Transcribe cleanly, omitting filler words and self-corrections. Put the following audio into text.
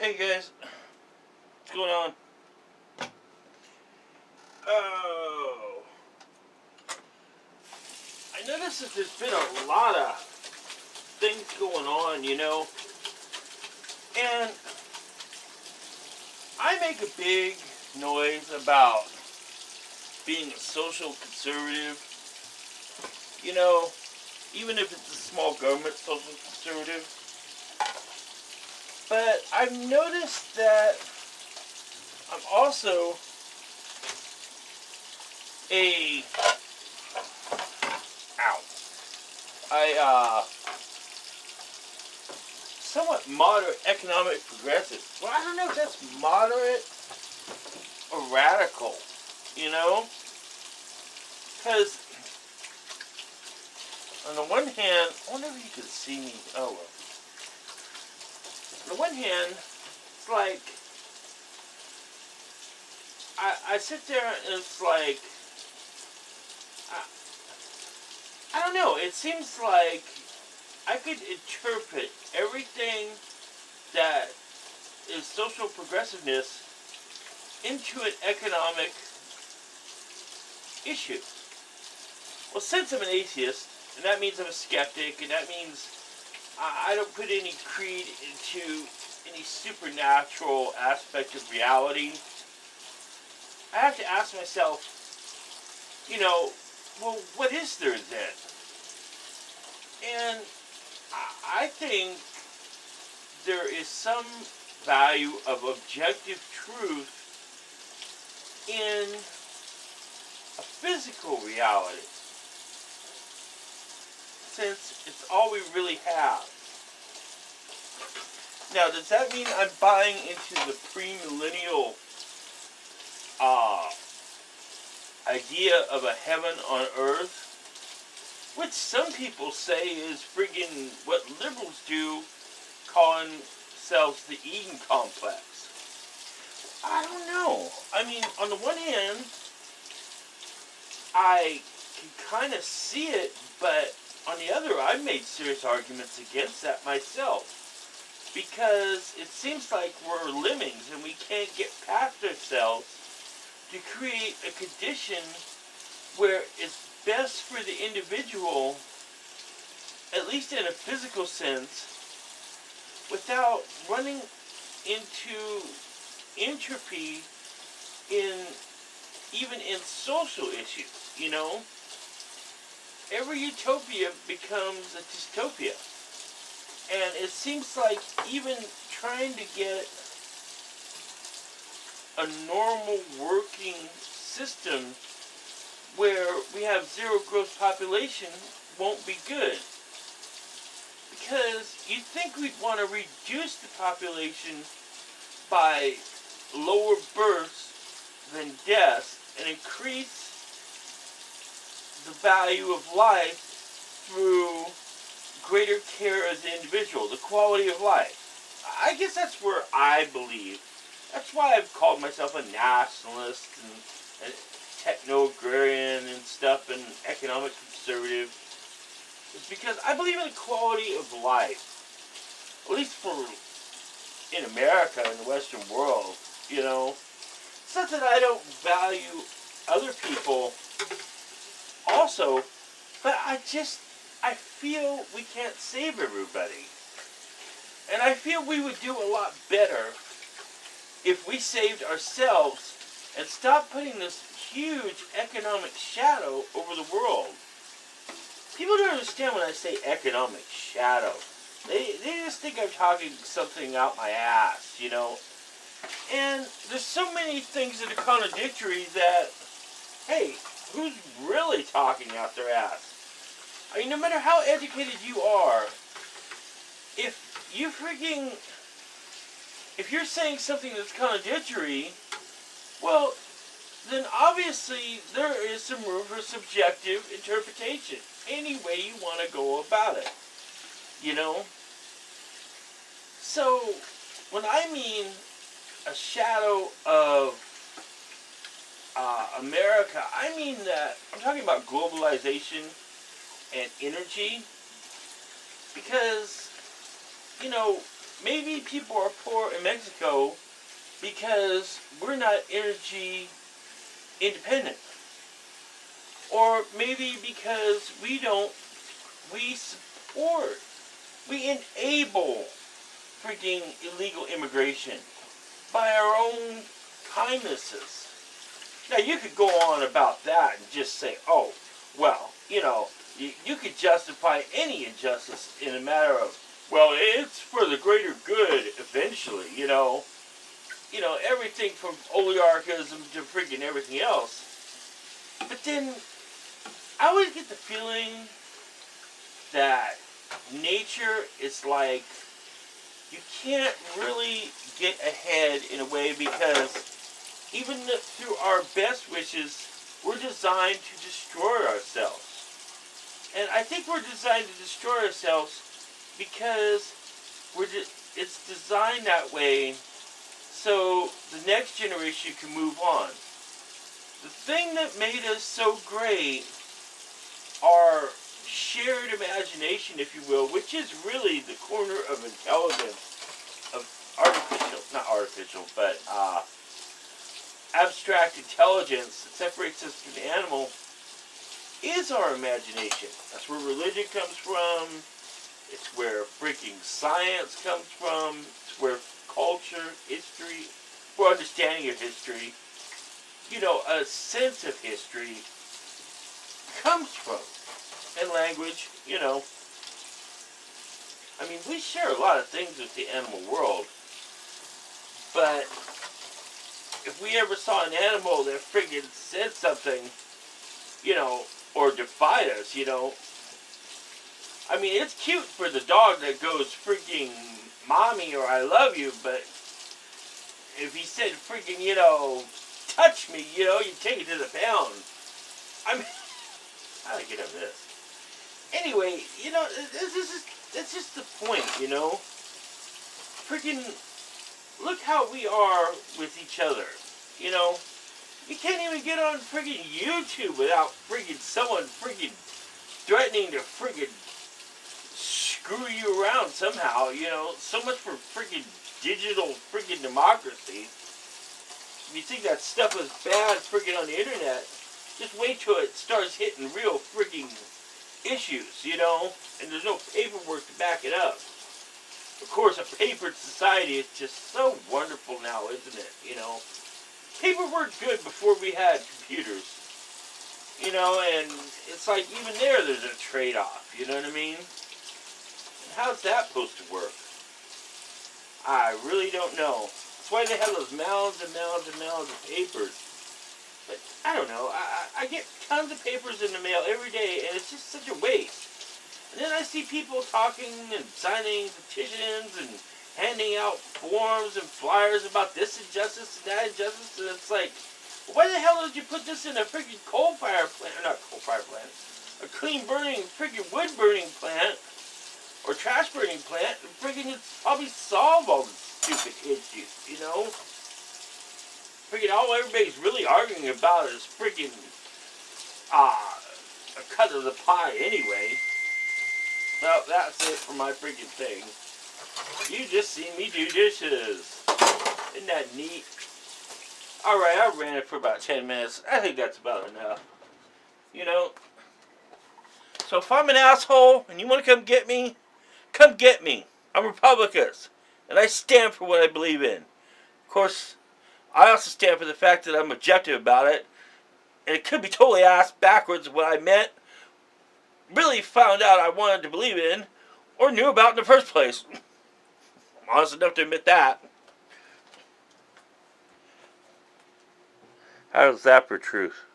Hey guys, what's going on? Oh, I noticed that there's been a lot of things going on, and I make a big noise about being a social conservative, you know, even if it's a small government social conservative. But I've noticed that I'm also a, ow, somewhat moderate economic progressive. Well, I don't know if that's moderate or radical, you know? Because on the one hand, I wonder if you can see me. Oh, well. On the one hand, it's like, I sit there and it's like, I don't know, it seems like I could interpret everything that is social progressiveness into an economic issue. Well, since I'm an atheist, and that means I'm a skeptic, and that means I don't put any creed into any supernatural aspect of reality, I have to ask myself, well, what is there then? And I think there is some value of objective truth in a physical reality, since it's all we really have. Now, does that mean I'm buying into the premillennial idea of a heaven on earth, which some people say is friggin' what liberals do, calling themselves the Eden complex? I don't know. I mean, on the one hand, I can kind of see it, but on the other, I've made serious arguments against that myself. Because it seems like we're lemmings and we can't get past ourselves to create a condition where it's best for the individual, at least in a physical sense, without running into entropy even in social issues, Every utopia becomes a dystopia. And it seems like even trying to get a normal working system where we have zero gross population won't be good. Because you'd think we'd want to reduce the population by lower births than deaths and increase the value of life through greater care as an individual, the quality of life. I guess that's where I believe. That's why I've called myself a nationalist and techno-agrarian and stuff and economic conservative. It's because I believe in the quality of life. At least in America, in the Western world, It's not that I don't value other people also, but I feel we can't save everybody. And I feel we would do a lot better if we saved ourselves and stopped putting this huge economic shadow over the world. People don't understand when I say economic shadow. They just think I'm talking something out my ass, And there's so many things that are contradictory that, hey, who's really talking out their ass? I mean, no matter how educated you are, if you're saying something that's contradictory, well, then obviously there is some room for subjective interpretation, any way you want to go about it, So, when I mean a shadow of America, I mean that I'm talking about globalization and energy, because maybe people are poor in Mexico because we're not energy independent. Or maybe because we support, we enable freaking illegal immigration by our own kindnesses. Now, you could go on about that and just say, oh, well, you could justify any injustice in a matter of, well, it's for the greater good eventually, everything from oligarchism to freaking everything else. But then, I always get the feeling that nature is like, you can't really get ahead in a way because even through our best wishes, we're designed to destroy ourselves. And I think we're designed to destroy ourselves because it's designed that way so the next generation can move on. The thing that made us so great, our shared imagination, if you will, which is really the corner of intelligence, of abstract intelligence that separates us from the animal, is our imagination. That's where religion comes from. It's where freaking science comes from. It's where culture, history, where understanding of history, a sense of history comes from. And language, I mean, we share a lot of things with the animal world. But if we ever saw an animal that friggin' said something, or defied us, I mean, it's cute for the dog that goes freaking mommy or I love you, but if he said freaking, touch me, you take it to the pound. I mean, how do I get over this? Anyway, that's just the point, Freaking, look how we are with each other, You can't even get on freaking YouTube without freaking someone freaking threatening to freaking screw you around somehow, So much for freaking digital freaking democracy. If you think that stuff is bad freaking on the internet, just wait till it starts hitting real freaking issues, and there's no paperwork to back it up. Of course, a papered society is just so wonderful now, isn't it, Paper worked good before we had computers, and it's like even there's a trade-off, you know what I mean? And how's that supposed to work? I really don't know. That's why they have those mounds and mounds and mounds of papers. But I don't know. I get tons of papers in the mail every day, and it's just such a waste. And then I see people talking and signing petitions and handing out forms and flyers about this injustice and that injustice, and it's like, why the hell did you put this in a freaking coal-fired plant? Not coal-fired plant. A clean-burning, freaking wood-burning plant, or trash-burning plant, and freaking it's probably solve all the stupid issues, Freaking all everybody's really arguing about is freaking a cut of the pie anyway. Well, that's it for my freaking thing. You just see me do dishes. Isn't that neat? Alright, I ran it for about 10 minutes. I think that's about enough. So if I'm an asshole and you want to come get me, come get me. I'm Republicans. And I stand for what I believe in. Of course, I also stand for the fact that I'm objective about it. And it could be totally ass backwards what I meant, really found out I wanted to believe in, or knew about in the first place. I'm honest enough to admit that. How's that for truth?